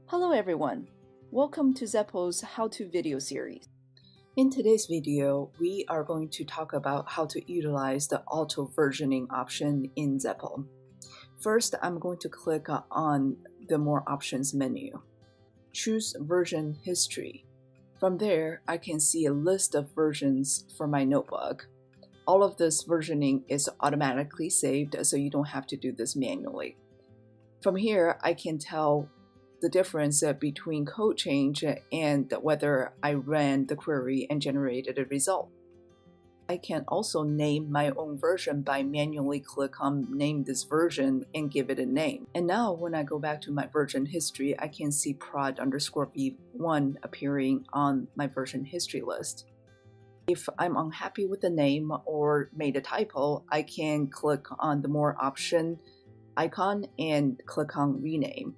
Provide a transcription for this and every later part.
Hello everyone, welcome to Zepl's how-to video series. In today's video, we are going to talk about how to utilize the auto versioning option in Zepl. First, I'm going to click on the More Options menu. Choose Version History. From there, I can see a list of versions for my notebook. All of this versioning is automatically saved, so you don't have to do this manually. From here, I can tell the difference between code change and whether I ran the query and generated a result. I can also name my own version by manually click on Name this version and give it a name. And now when I go back to my version history, I can see prod_v1 appearing on my version history list. If I'm unhappy with the name or made a typo, I can click on the More Option icon and click on Rename.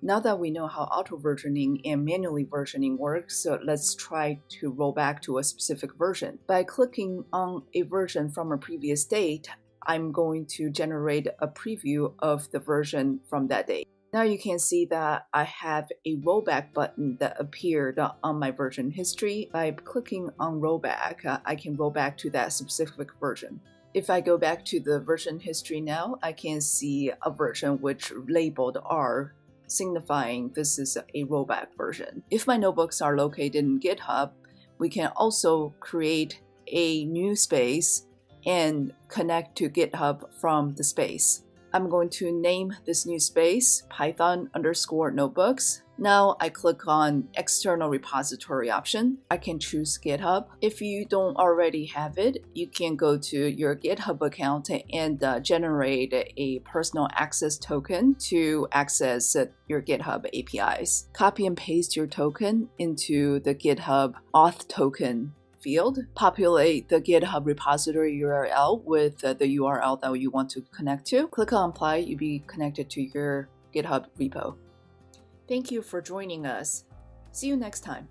Now that we know how auto-versioning and manually versioning works, so let's try to roll back to a specific version. By clicking on a version from a previous date, I'm going to generate a preview of the version from that date. Now you can see that I have a rollback button that appeared on my version history. By clicking on rollback, I can roll back to that specific version. If I go back to the version history now, I can see a version which labeled R, signifying this is a rollback version. If my notebooks are located in GitHub, we can also create a new space and connect to GitHub from the space. I'm going to name this new space Python_notebooks. Now I click on External Repository option. I can choose GitHub. If you don't already have it, you can go to your GitHub account and generate a personal access token to access your GitHub APIs. Copy and paste your token into the GitHub auth token field. Populate the GitHub repository URL with the URL that you want to connect to. Click on Apply, you'll be connected to your GitHub repo. Thank you for joining us. See you next time.